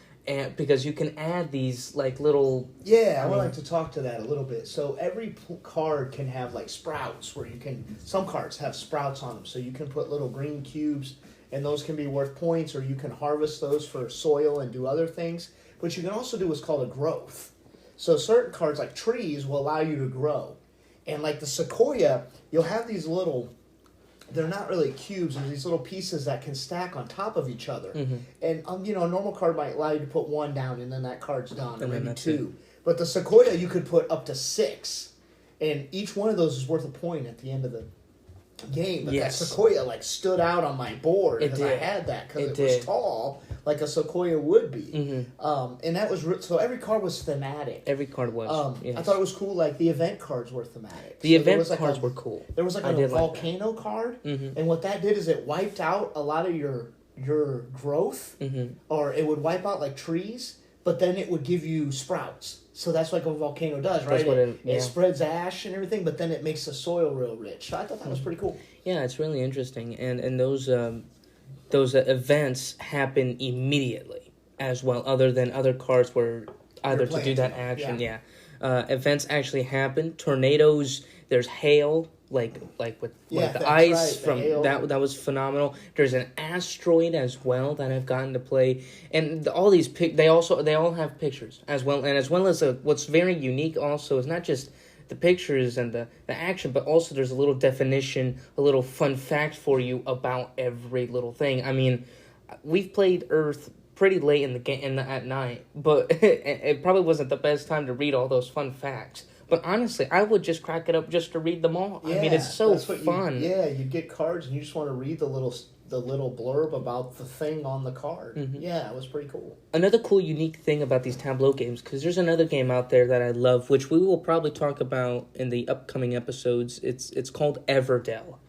because you can add these little... Yeah, I would like to talk to that a little bit. So every card can have sprouts where you can... Some cards have sprouts on them, so you can put little green cubes and those can be worth points, or you can harvest those for soil and do other things. But you can also do what's called a growth. So certain cards like trees will allow you to grow. And like the sequoia, you'll have these little... They're not really cubes. They're these little pieces that can stack on top of each other. And, a normal card might allow you to put one down and then that card's done, or maybe two. But the sequoia, you could put up to 6. And each one of those is worth a point at the end of the game. But that sequoia, stood out on my board because I had that because it was tall, like a sequoia would be. And that was... So every card was thematic. Every card was, I thought it was cool, the event cards were thematic. The event cards were cool. There was a volcano card, and what that did is it wiped out a lot of your growth, or it would wipe out trees, but then it would give you sprouts. So that's what a volcano does, right? That's what it spreads ash and everything, but then it makes the soil real rich. So I thought that was pretty cool. Yeah, it's really interesting, and those events happen immediately as well, other than other cards where either to do that action, events actually happen. Tornadoes, there's hail, with the ice from that was phenomenal. There's an asteroid as well that I've gotten to play, and all these they all have pictures as well, and as well as what's very unique also is not just the pictures and the action, but also there's a little definition, a little fun fact for you about every little thing. We've played Earth pretty late in the game at night, but it probably wasn't the best time to read all those fun facts. But honestly, I would just crack it up just to read them all. Yeah, it's so fun. You get cards and you just want to read the little blurb about the thing on the card. Yeah, it was pretty cool. Another cool, unique thing about these Tableau games, because there's another game out there that I love, which we will probably talk about in the upcoming episodes. It's called Everdell.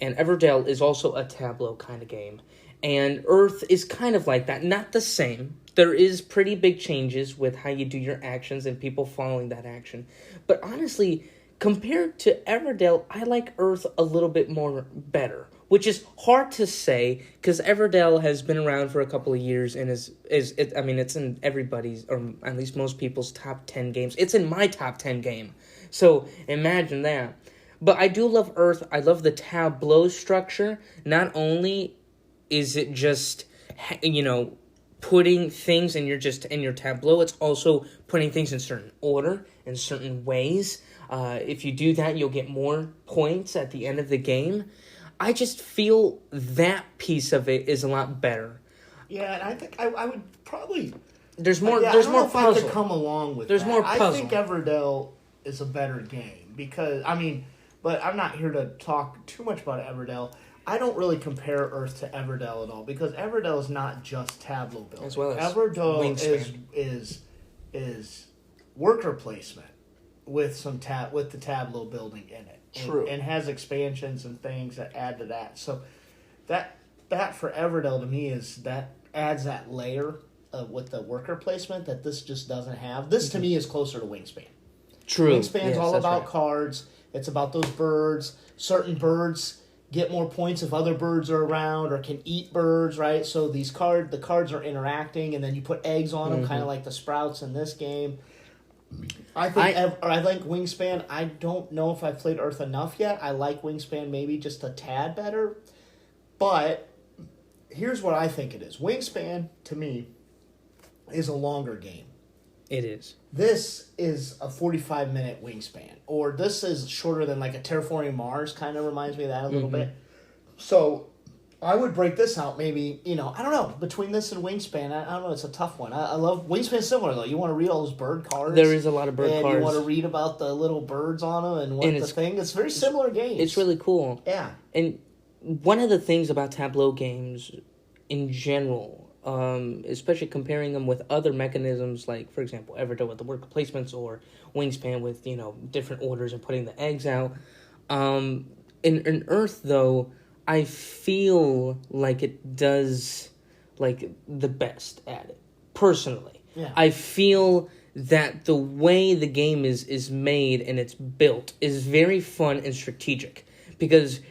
And Everdell is also a Tableau kind of game. And Earth is kind of like that. Not the same. There is pretty big changes with how you do your actions and people following that action. But honestly, compared to Everdell, I like Earth a little bit more better. Which is hard to say, because Everdell has been around for a couple of years and it's in everybody's, or at least most people's top 10 games. It's in my top 10 game. So imagine that. But I do love Earth. I love the Tableau structure. Not only is it just, putting things in your Tableau, it's also putting things in certain order, in certain ways. If you do that, you'll get more points at the end of the game. I just feel that piece of it is a lot better. Yeah, and I think I would probably... There's more There's more puzzle. I could come along with there's that. More puzzle. I think Everdell is a better game because, but I'm not here to talk too much about Everdell. I don't really compare Earth to Everdell at all because Everdell is not just Tableau building. As well as Everdell is worker placement, with with the Tableau building in it. True. And has expansions and things that add to that. So that for Everdell to me that adds that layer with the worker placement that this just doesn't have. This to me is closer to Wingspan. True. Wingspan's all about cards. It's about those birds. Certain birds get more points if other birds are around or can eat birds, right? So the cards are interacting, and then you put eggs on them, kind of like the sprouts in this game. I think Wingspan. I don't know if I've played Earth enough yet. I like Wingspan maybe just a tad better, but here's what I think it is. Wingspan to me is a longer game. It is. This is a 45-minute Wingspan, or this is shorter than like a Terraforming Mars. Kind of reminds me of that a little bit. So I would break this out maybe, I don't know, between this and Wingspan. I don't know, it's a tough one. I love Wingspan similar, though. You want to read all those bird cards. There is a lot of bird cards. And you want to read about the little birds on them and what the thing. It's very similar games. It's really cool. Yeah. And one of the things about Tableau games in general, especially comparing them with other mechanisms like, for example, Everdell with the worker placements or Wingspan with, different orders and putting the eggs out. In Earth, though, I feel like it does the best at it, personally. Yeah. I feel that the way the game is made and it's built is very fun and strategic because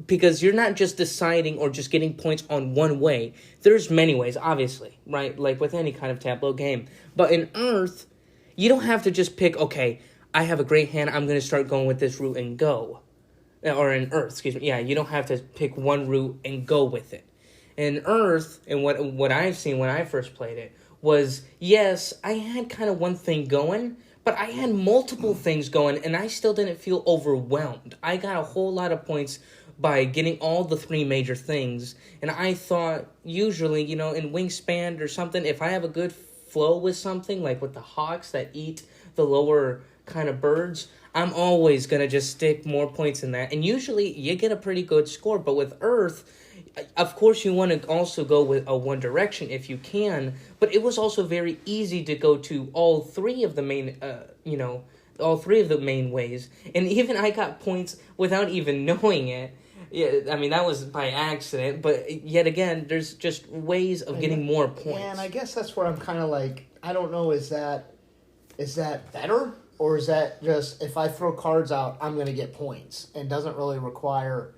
because you're not just deciding or just getting points on one way. There's many ways, obviously, right? Like with any kind of Tableau game. But in Earth, you don't have to just pick, okay, I have a great hand, I'm going to start going with this route and go. Or in Earth, excuse me. Yeah, you don't have to pick one route and go with it. In Earth, and what I've seen when I first played it, was, yes, I had kind of one thing going, but I had multiple things going, and I still didn't feel overwhelmed. I got a whole lot of points by getting all the three major things, and I thought, usually, in Wingspan or something, if I have a good flow with something, like with the hawks that eat the lower kind of birds, I'm always going to just stick more points in that. And usually you get a pretty good score. But with Earth, of course you want to also go with a one direction if you can. But it was also very easy to go to all three of the main, all three of the main ways. And even I got points without even knowing it. Yeah, I mean, that was by accident. But yet again, there's just ways of getting more points. Yeah, and I guess that's where I'm kind of like, I don't know, is that better? Or is that just, if I throw cards out, I'm going to get points and doesn't really require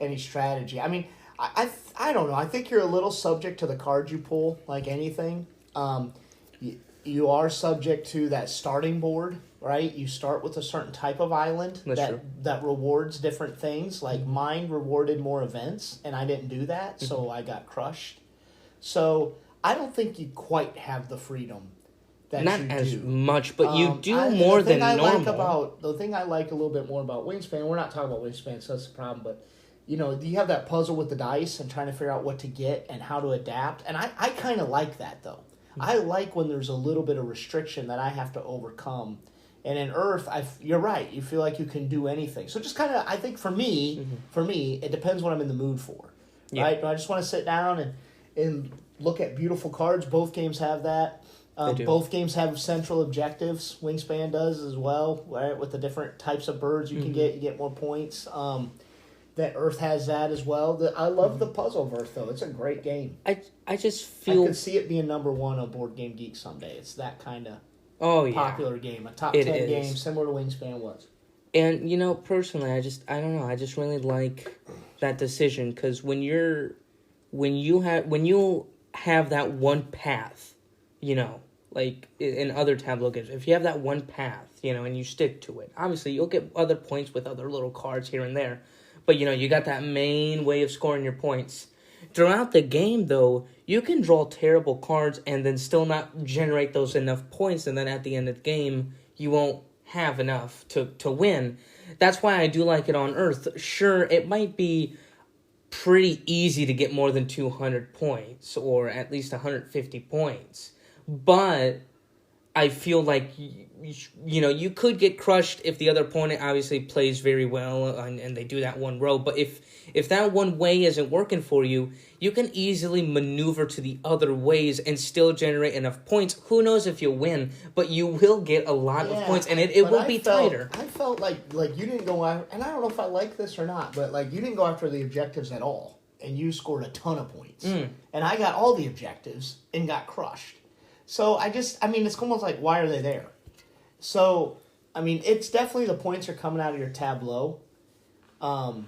any strategy? I mean, I don't know. I think you're a little subject to the cards you pull, like anything. You are subject to that starting board, right? You start with a certain type of island that rewards different things. Like mine rewarded more events, and I didn't do that, so I got crushed. So I don't think you quite have the freedom that not you as do. much, but you do more than normal. The thing I like a little bit more about Wingspan, we're not talking about Wingspan, so that's the problem, but you have that puzzle with the dice and trying to figure out what to get and how to adapt, and I kind of like that, though. I like when there's a little bit of restriction that I have to overcome. And in Earth, you're right, you feel like you can do anything. So just kind of, I think for me, it depends what I'm in the mood for, right? Do I just want to sit down and look at beautiful cards? Both games have that. Both games have central objectives. Wingspan does as well, right? With the different types of birds you can get, you get more points. That Earth has that as well. I love the puzzle of Earth, though. It's a great game. I just feel... I could see it being number one on Board Game Geek someday. It's that kind of popular game. A top 10 game, similar to Wingspan was. And, personally, I don't know. I just really like that decision, because when you have that one path, like in other Tableau games, if you have that one path, and you stick to it, obviously you'll get other points with other little cards here and there. But, you got that main way of scoring your points. Throughout the game, though, you can draw terrible cards and then still not generate those enough points, and then at the end of the game, you won't have enough to win. That's why I do like it on Earth. Sure, it might be pretty easy to get more than 200 points, or at least 150 points. But I feel like you could get crushed if the other opponent obviously plays very well and they do that one row. But if that one way isn't working for you, you can easily maneuver to the other ways and still generate enough points. Who knows if you'll win, but you will get a lot of points, and it will be tighter. I felt like you didn't go after, and I don't know if I like this or not, but like you didn't go after the objectives at all, and you scored a ton of points. And I got all the objectives and got crushed. So it's almost like, why are they there? So, it's definitely the points are coming out of your tableau. And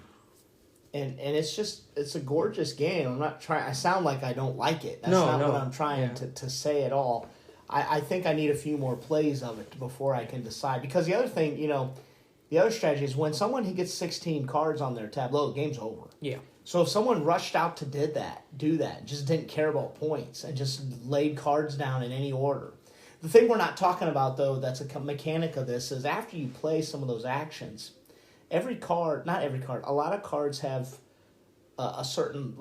it's a gorgeous game. I'm not trying, I sound like I don't like it. That's not what I'm trying to say at all. I think I need a few more plays of it before I can decide. Because the other thing, the other strategy is when someone gets 16 cards on their tableau, the game's over. Yeah. So if someone rushed out to do that, just didn't care about points and just laid cards down in any order. The thing we're not talking about, though, that's a mechanic of this, is after you play some of those actions, not every card, a lot of cards have a certain,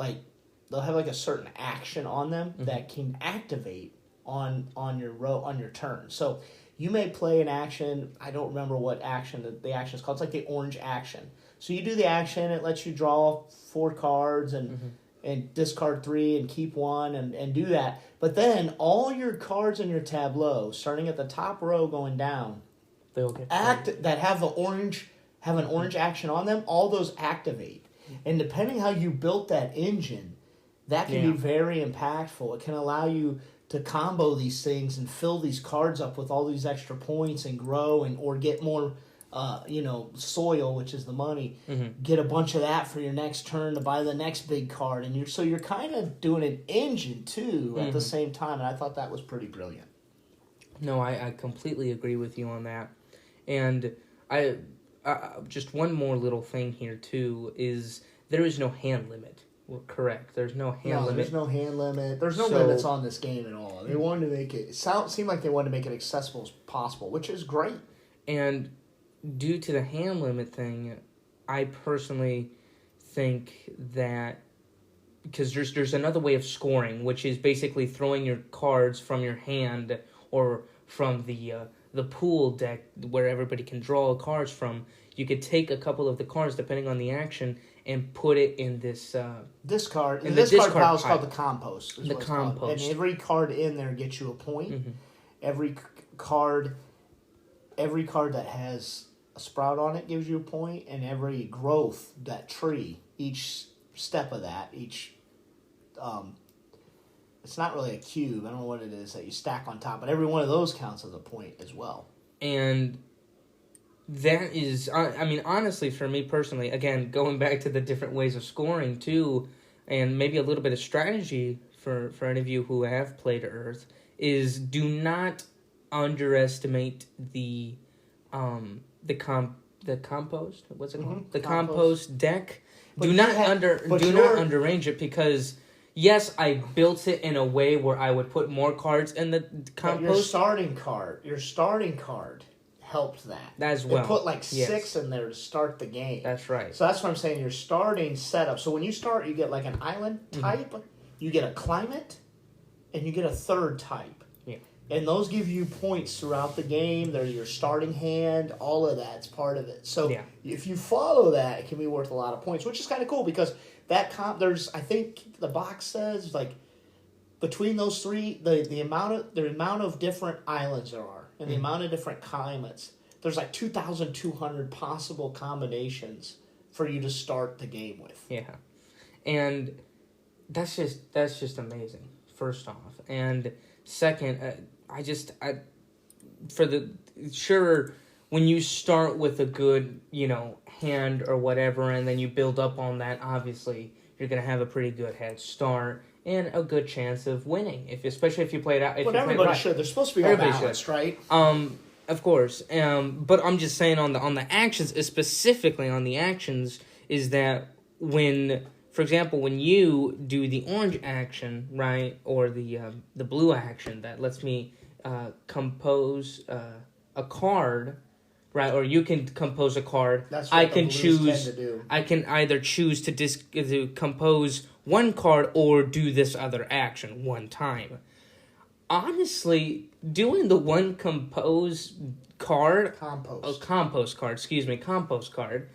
they'll have a certain action on them that can activate on your turn. So you may play an action, I don't remember what action the action is called, it's like the orange action. So you do the action, it lets you draw 4 cards and discard 3 and keep 1 and do that. But then all your cards in your tableau, starting at the top row going down, they'll get that have an orange action on them, all those activate. And depending how you built that engine, that can be very impactful. It can allow you to combo these things and fill these cards up with all these extra points and grow or get more soil, which is the money, get a bunch of that for your next turn to buy the next big card. And you're kind of doing an engine, too, at the same time. And I thought that was pretty brilliant. No, I completely agree with you on that. And I just one more little thing here, too, is there is no hand limit. Well, correct. There's no hand limit. There's no hand limit. There's no limits on this game at all. They wanted to make it seemed like they wanted to make it accessible as possible, which is great. And due to the hand limit thing, I personally think that because there's another way of scoring, which is basically throwing your cards from your hand or from the pool deck where everybody can draw cards from. You could take a couple of the cards depending on the action and put it in this discard. In the discard pile is called the compost. The compost. And every card in there gets you a point. Every card that has a sprout on it gives you a point, and every growth, that tree, each step of that, it's not really a cube, I don't know what it is that you stack on top, but every one of those counts as a point as well. And that is, honestly, for me personally, again, going back to the different ways of scoring too, and maybe a little bit of strategy for any of you who have played Earth, is do not underestimate the compost. What's it called? The compost deck. Do not underrange it, because yes, I built it in a way where I would put more cards in the compost. Your starting card helped that as well. It put 6 in there to start the game. That's right. So that's what I'm saying. Your starting setup. So when you start, you get an island type, you get a climate, and you get a third type. And those give you points throughout the game. They're your starting hand. All of that's part of it. So if you follow that, it can be worth a lot of points, which is kind of cool because there's, I think the box says, between those three, the amount of different islands there are and the amount of different climates, there's 2,200 possible combinations for you to start the game with. Yeah. And that's just amazing, first off. And second, when you start with a good, hand or whatever, and then you build up on that, obviously, you're going to have a pretty good head start and a good chance of winning, especially if you play it out. But everybody should. They're supposed to be all balanced, right? Of course. But I'm just saying on the actions, specifically on the actions, is that when, for example, when you do the orange action, right, or the blue action that lets me compose a card, right, or you can compose a card. That's what I can choose. To do. I can either choose to compose one card or do this other action one time. Honestly, doing the one compost card, Compost compost card,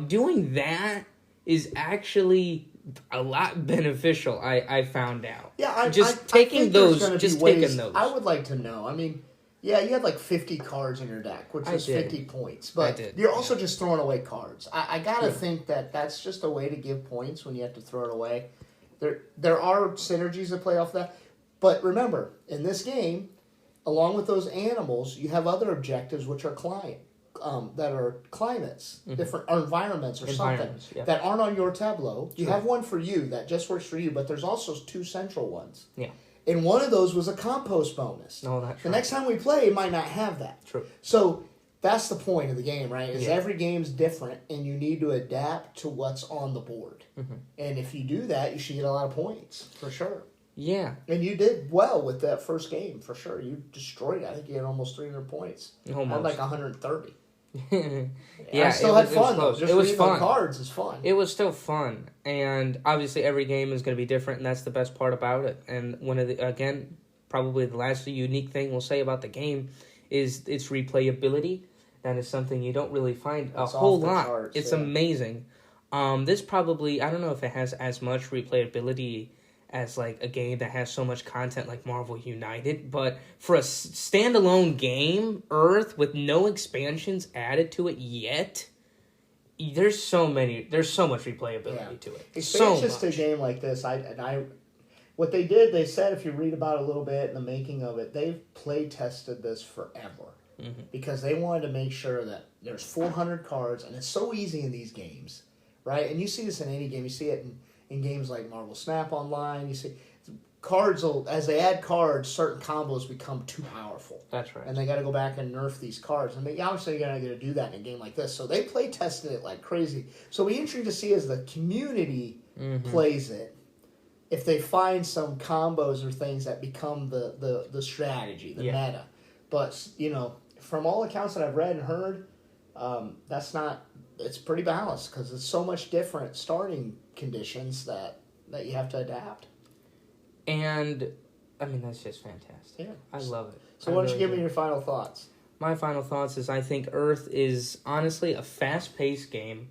doing that is actually a lot beneficial. I found out. Yeah, I think taking there's those. gonna be Just ways, taking those. I would like to know. I mean, yeah, you had like 50 cards in your deck, which was 50 points. But you're also just throwing away cards. I gotta think that that's just a way to give points when you have to throw it away. There are synergies that play off that. But remember, in this game, along with those animals, you have other objectives which are that are climates, different or environments or something that aren't on your tableau. You have one for you that just works for you, but there's also 2 central ones. Yeah. And one of those was a compost bonus. No, that's the next time we play, it might not have that. True. So that's the point of the game, right? Is every game's different, and you need to adapt to what's on the board. And if you do that, you should get a lot of points for sure. Yeah. And you did well with that first game for sure. You destroyed it. I think you had almost 300 points. Almost. I had like 130. Yeah, I still had fun though. Just it was reading fun. The cards is fun. It was still fun, and obviously every game is going to be different, and that's the best part about it. And one of probably the last unique thing we'll say about the game is its replayability. That is something you don't really find a whole lot. Charts, it's amazing. This probably, I don't know if it has as much replayability as like a game that has so much content like Marvel United, but for a standalone game, Earth, with no expansions added to it yet, there's so much replayability to it. Expansions to a game like this, what they did, they said if you read about it a little bit in the making of it, they've play tested this forever because they wanted to make sure that there's 400 cards, and it's so easy in these games, right? And you see this in any game. You see it in games like Marvel Snap Online. You see cards as they add cards, certain combos become too powerful. That's right. And they got to go back and nerf these cards. I mean, obviously you're not going to do that in a game like this. So they play tested it like crazy. So it'll be interesting to see as the community plays it, if they find some combos or things that become the strategy, the meta. But, from all accounts that I've read and heard, it's pretty balanced because it's so much different starting conditions that you have to adapt. And, I mean, that's just fantastic. Yeah. I love it. So why don't you give me your final thoughts? My final thoughts is I think Earth is honestly a fast-paced game.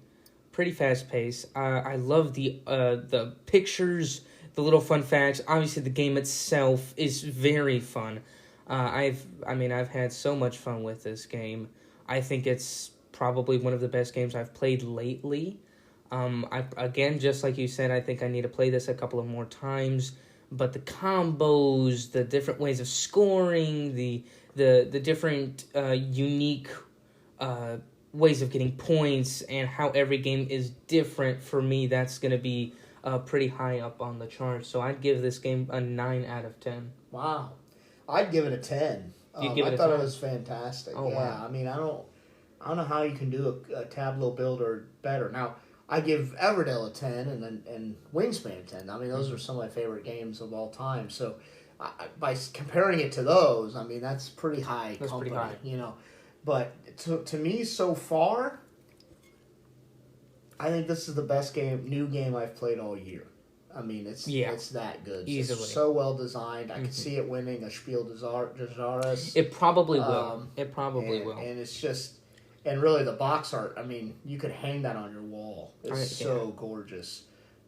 Pretty fast-paced. I love the pictures, the little fun facts. Obviously, the game itself is very fun. I've had so much fun with this game. I think it's probably one of the best games I've played lately. Just like you said, I think I need to play this a couple of more times. But the combos, the different ways of scoring, the different unique ways of getting points, and how every game is different, for me, that's going to be pretty high up on the chart. So I'd give this game a 9 out of 10. Wow. I'd give it a 10. I thought it was fantastic. Oh, yeah, wow. I mean, I don't know how you can do a Tableau builder better. Now, I give Everdell a 10 and Wingspan a 10. I mean, those are some of my favorite games of all time. So, by comparing it to those, I mean, that's pretty high company, pretty high. But to me, so far, I think this is the best new game I've played all year. I mean, it's that good. Easily. It's so well designed. I can see it winning a Spiel des Jahres. It probably will. It probably will. And it's just... And really, the box art, I mean, you could hang that on your wall. It's so gorgeous.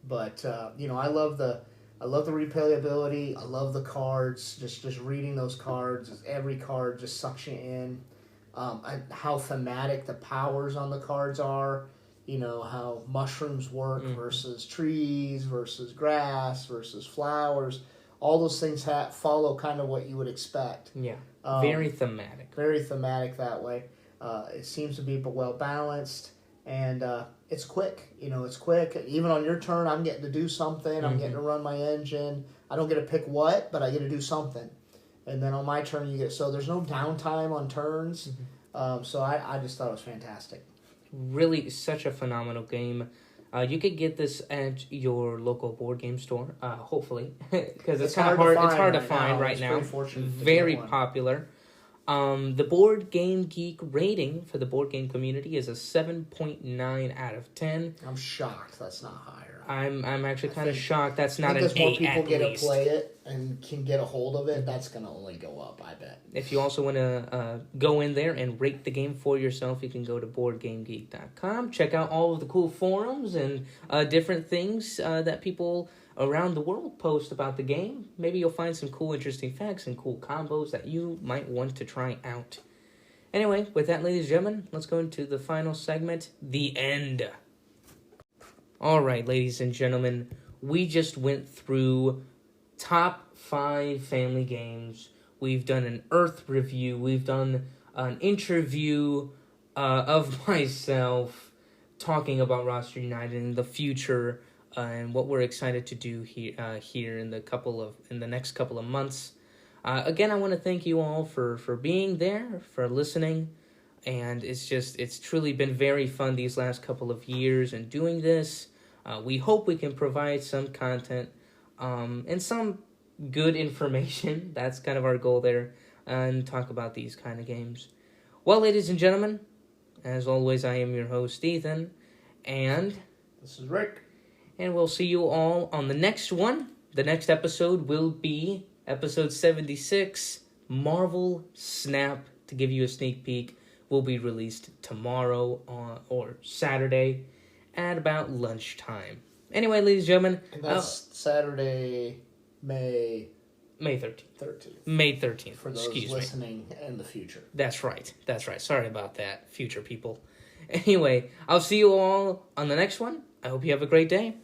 But, I love the replayability. I love the cards. Just reading those cards. Every card just sucks you in. How thematic the powers on the cards are. How mushrooms work versus trees versus grass versus flowers. All those things follow kind of what you would expect. Yeah, very thematic. Very thematic that way. It seems to be well balanced, and it's quick. It's quick. Even on your turn, I'm getting to do something. I'm getting to run my engine. I don't get to pick what, but I get to do something. And then on my turn, so there's no downtime on turns. So I just thought it was fantastic. Really, such a phenomenal game. You could get this at your local board game store, hopefully, because it's kind of hard. It's hard to find right now. Very popular. The Board Game Geek rating for the board game community is a 7.9 out of 10. I'm shocked that's not higher. I'm actually kind of shocked that's not an Because more A people at get to least. play it and can get a hold of it, that's going to only go up, I bet. If you also want to go in there and rate the game for yourself, you can go to BoardGameGeek.com. Check out all of the cool forums and different things that people around the world post about the game. Maybe you'll find some cool, interesting facts and cool combos that you might want to try out. Anyway, with that, ladies and gentlemen, let's go into the final segment, the end. All right, ladies and gentlemen, we just went through top 5 family games. We've done an Earth review. We've done an interview of myself talking about Roster United and the future and what we're excited to do here in the next couple of months. Again, I want to thank you all for being there, for listening, and it's truly been very fun these last couple of years and doing this. We hope we can provide some content and some good information. That's kind of our goal there, and talk about these kind of games. Well, ladies and gentlemen, as always, I am your host, Ethan, and This is Rick. And we'll see you all on the next one. The next episode will be episode 76, Marvel Snap. To give you a sneak peek, will be released tomorrow or Saturday at about lunchtime. Anyway, ladies and gentlemen. And that's Saturday, May 13th. 13th. May 13th. For those listening in the future. That's right. Sorry about that, future people. Anyway, I'll see you all on the next one. I hope you have a great day.